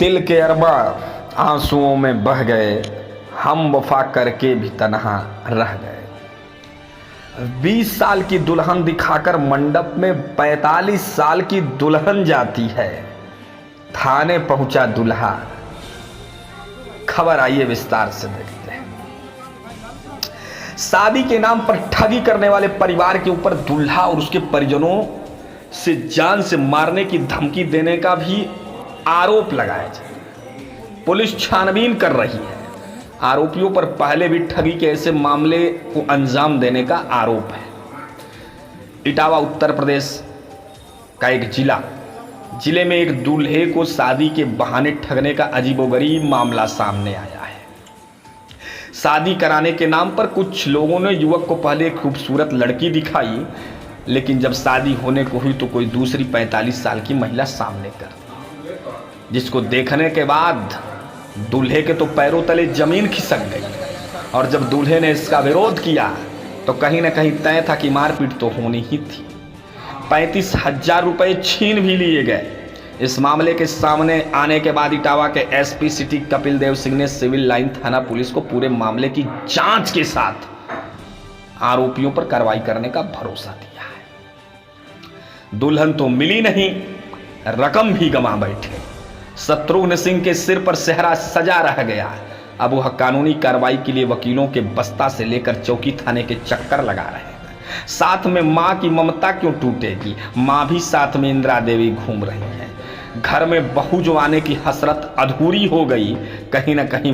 दिल के अरबा आंसुओं में बह गए, हम वफा करके भी तन्हा रह गए। 20 साल की दुल्हन दिखाकर मंडप में 45 साल की दुल्हन जाती है। थाने पहुंचा दूल्हा। खबर आइए विस्तार से देखते हैं। शादी के नाम पर ठगी करने वाले परिवार के ऊपर दूल्हा और उसके परिजनों से जान से मारने की धमकी देने का भी आरोप लगाया जाए। पुलिस छानबीन कर रही है। आरोपियों पर पहले भी ठगी के ऐसे मामले को अंजाम देने का आरोप है। इटावा उत्तर प्रदेश का एक जिले में एक दूल्हे को शादी के बहाने ठगने का अजीबोगरीब मामला सामने आया है। शादी कराने के नाम पर कुछ लोगों ने युवक को पहले एक खूबसूरत लड़की दिखाई, लेकिन जब शादी होने को हुई तो कोई दूसरी 45 साल की महिला सामने कर दी, जिसको देखने के बाद दूल्हे के तो पैरों तले जमीन खिसक गई। और जब दूल्हे ने इसका विरोध किया तो कहीं ना कहीं तय था कि मारपीट तो होनी ही थी। 35,000 रुपये छीन भी लिए गए। इस मामले के सामने आने के बाद इटावा के एसपी सिटी कपिल देव सिंह ने सिविल लाइन थाना पुलिस को पूरे मामले की जांच के साथ आरोपियों पर कार्रवाई करने का भरोसा दिया है। दुल्हन तो मिली नहीं, रकम भी गंवा बैठे। शत्रुघ्न सिंह के सिर पर सेहरा सजा रह गया। अब वह कानूनी कार्रवाई के लिए वकीलों के बस्ता से लेकर चौकी थाने के चक्कर लगा रहे हैं। साथ में मां की ममता क्यों टूटेगी? मां भी साथ में इंदिरा देवी घूम रही है। घर में बहू जो आने की हसरत अधूरी हो गई। कहीं ना कहीं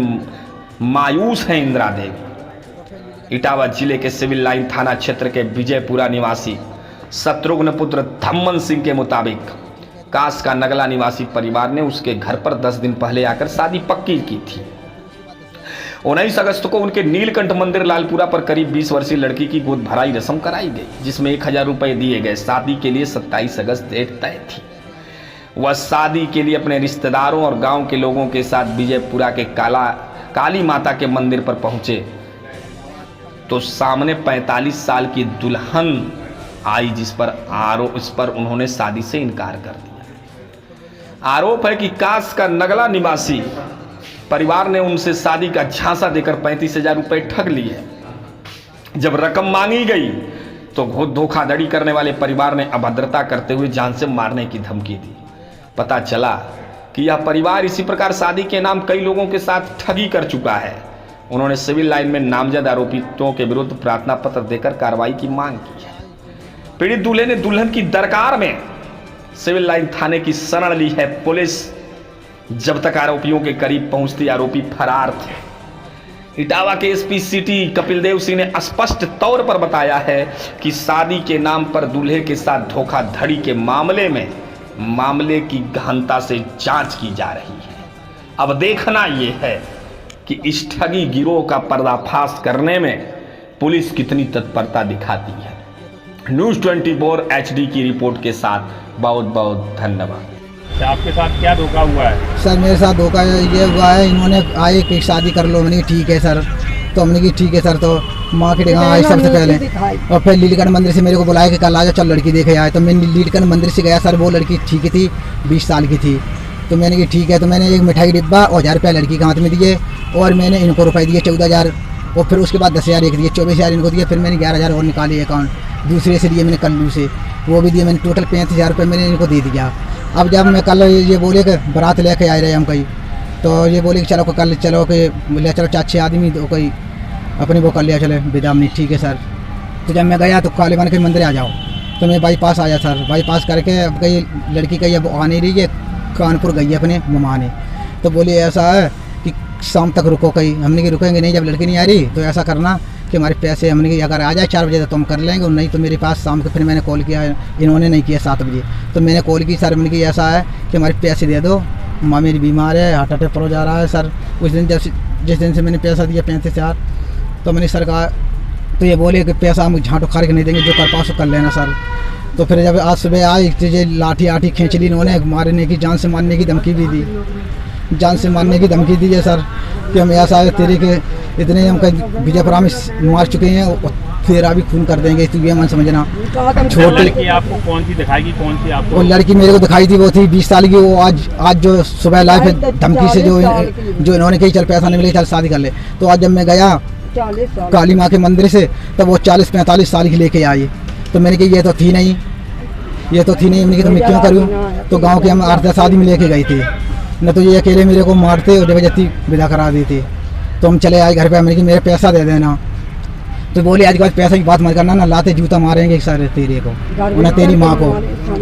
मायूस है इंदिरा देवी। इटावा जिले के सिविल लाइन थाना क्षेत्र के विजयपुरा निवासी शत्रुघ्न पुत्र धम्मन सिंह के मुताबिक कास का नगला निवासी परिवार ने उसके घर पर 10 दिन पहले आकर शादी पक्की की थी। 19 अगस्त को उनके नीलकंठ मंदिर लालपुरा पर करीब 20 वर्षीय लड़की की गोद भराई रस्म कराई गई, जिसमें 1000 रुपए दिए गए। शादी के लिए 27 अगस्त डेट तय थी। वह शादी के लिए अपने रिश्तेदारों और गांव के लोगों के साथ विजयपुरा के काली माता के मंदिर पर पहुंचे तो सामने 45 साल की दुल्हन आई, इस पर उन्होंने शादी से इनकार कर दिया। आरोप है कि कास का नगला निवासी परिवार ने उनसे शादी का झांसा देकर 35,000 रुपए ठग लिए। जब रकम मांगी गई तो धोखाधड़ी करने वाले परिवार ने अभद्रता करते हुए जान से मारने की धमकी दी। पता चला कि यह परिवार इसी प्रकार शादी के नाम कई लोगों के साथ ठगी कर चुका है। उन्होंने सिविल लाइन में नामजद आरोपियों के विरुद्ध प्रार्थना पत्र देकर कार्रवाई की मांग की है। पीड़ित दूल्हे ने दुल्हन की दरकार में सिविल लाइन थाने की शरण ली है। पुलिस जब तक आरोपियों के करीब पहुंचती, आरोपी फरार थे। इटावा के एसपी सिटी कपिल देव सिंह ने स्पष्ट तौर पर बताया है कि शादी के नाम पर दूल्हे के साथ धोखाधड़ी के मामले की गहनता से जांच की जा रही है। अब देखना यह है कि इस ठगी गिरोह का पर्दाफाश करने में पुलिस कितनी तत्परता दिखाती है। न्यूज़ 24 HD की रिपोर्ट के साथ बहुत बहुत धन्यवाद। आपके साथ क्या धोखा हुआ है? सर मेरे साथ धोखा ये हुआ है, इन्होंने आए कि शादी कर लो, मैंने ठीक है सर। तो हमने की ठीक है सर। तो माँ के यहाँ आए सबसे पहले, और फिर लीलकंठ मंदिर से मेरे को बुलाया कि कल आ जाओ, चल लड़की देखे आए। तो मैं लीलकंठ मंदिर से गया सर। वो लड़की ठीक थी, 20 साल की थी। तो मैंने की ठीक है। तो मैंने एक मिठाई डिब्बा और 1000 रुपये लड़की के हाथ में दिए, और मैंने इनको रुपये दिए 14,000, और फिर उसके बाद 10,000 एक दिए, 24,000 इनको दिए। फिर मैंने 11,000 और निकाले अकाउंट दूसरे से दिए, मैंने कल्लू से वो भी दिए। मैंने टोटल 35,000 रुपये मैंने इनको दे दिया। अब जब मैं कल ये बोले कि बारात लेके आए रहे हम कहीं, तो ये बोले कि चलो कल चलो कि ले चलो 4-6 आदमी, तो कोई अपने वो कर लिया, चले विदा नहीं, ठीक है सर। तो जब मैं गया तो काले मान के मंदिर आ जाओ, तो मैं बाईपास आया सर। बाईपास करके अब कहीं लड़की कहीं अब आ नहीं रही है, कानपुर गई है अपने ममा ने। तो बोली ऐसा है कि शाम तक रुको कहीं। हमने कि रुकेंगे नहीं, जब लड़की नहीं आ रही तो ऐसा करना कि हमारे पैसे, हमने कि अगर आ जाए 4 बजे तो हम कर लेंगे, और नहीं तो मेरे पास शाम को। फिर मैंने कॉल किया, इन्होंने नहीं किया 7 बजे। तो मैंने कॉल की सर, मैंने कि ऐसा है कि हमारे पैसे दे दो, माँ मेरी बीमार है, हार्ट अटैक पर जा रहा है सर। उस दिन जिस दिन से मैंने पैसा दिया 35,000, तो मैंने सर कहा, तो ये बोले कि पैसा हम झाँटो खा के नहीं देंगे, जो कर पास कर लेना सर। तो फिर जब आज सुबह आए तो ये लाठी खींच ली इन्होंने, मारने की, जान से मारने की धमकी भी दी। जान से मारने की धमकी दी है सर, कि हम ऐसा है तेरे के इतने हम विजयपुरा में मार चुके हैं, तेरा भी खून कर देंगे, तू ये मन समझना। छोटे लड़की आपको कौन सी दिखाएगी, कौन सी आपको? वो लड़की मेरे को दिखाई थी, वो थी 20 साल की। वो आज जो सुबह लाइफ धमकी से जो इन्होंने कही चल पैसा नहीं मिले चल शादी कर ले, तो आज जब मैं गया काली माँ के मंदिर से तब वो 40-45 साल की लेके आई। तो मैंने कहा ये तो थी नहीं, ये तो थी नहीं। मैंने कहा तो मैं क्यों करूँ? तो गाँव के हम 8-10 आदमी लेके गए थे, न तो ये अकेले मेरे को मारते और जबरदस्ती विदा करा देते। तो हम चले आए घर पे। मैंने कहा मेरे पैसा दे देना। तो बोले आज के बाद पैसे की बात मत करना, ना लाते जूता मारेंगे सारे तेरे को न तेरी माँ को,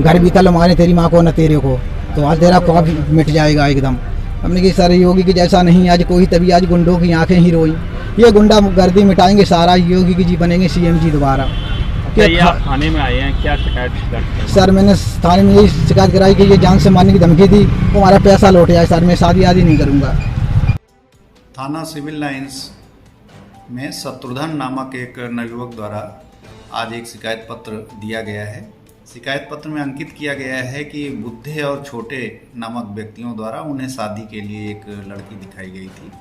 घर भी तल मारे तेरी माँ को न तेरे को, तो आज तेरा खौफ मिट जाएगा एकदम। हमने कहा सर योगी की जैसा नहीं आज कोई, तभी आज गुंडों की आंखें ही रोई। ये गुंडा गर्दी मिटाएंगे सारा, योगी की जी बनेंगे CM जी दोबारा। ये आप थाने में आए हैं, क्या शिकायत? सर मैंने थाने में यही शिकायत कराई कि ये जान से मारने की धमकी थी, वो हमारा पैसा लौट जाए सर, मैं शादी आदि नहीं करूँगा। थाना सिविल लाइंस में शत्रुघ्न नामक एक नवयुवक द्वारा आज एक शिकायत पत्र दिया गया है। शिकायत पत्र में अंकित किया गया है कि बुद्धे और छोटे नामक व्यक्तियों द्वारा उन्हें शादी के लिए एक लड़की दिखाई गई थी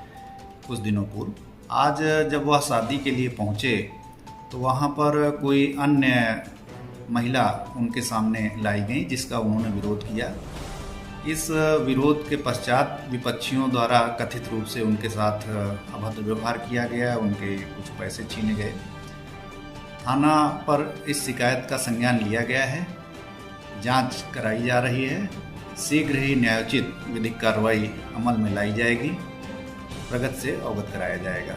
कुछ दिनों पूर्व। आज जब वह शादी के लिए पहुंचे तो वहां पर कोई अन्य महिला उनके सामने लाई गई, जिसका उन्होंने विरोध किया। इस विरोध के पश्चात विपक्षियों द्वारा कथित रूप से उनके साथ अभद्र व्यवहार किया गया, उनके कुछ पैसे छीने गए। थाना पर इस शिकायत का संज्ञान लिया गया है, जांच कराई जा रही है। शीघ्र ही न्यायोचित विधिक कार्रवाई अमल में लाई जाएगी, प्रगति से अवगत कराया जाएगा।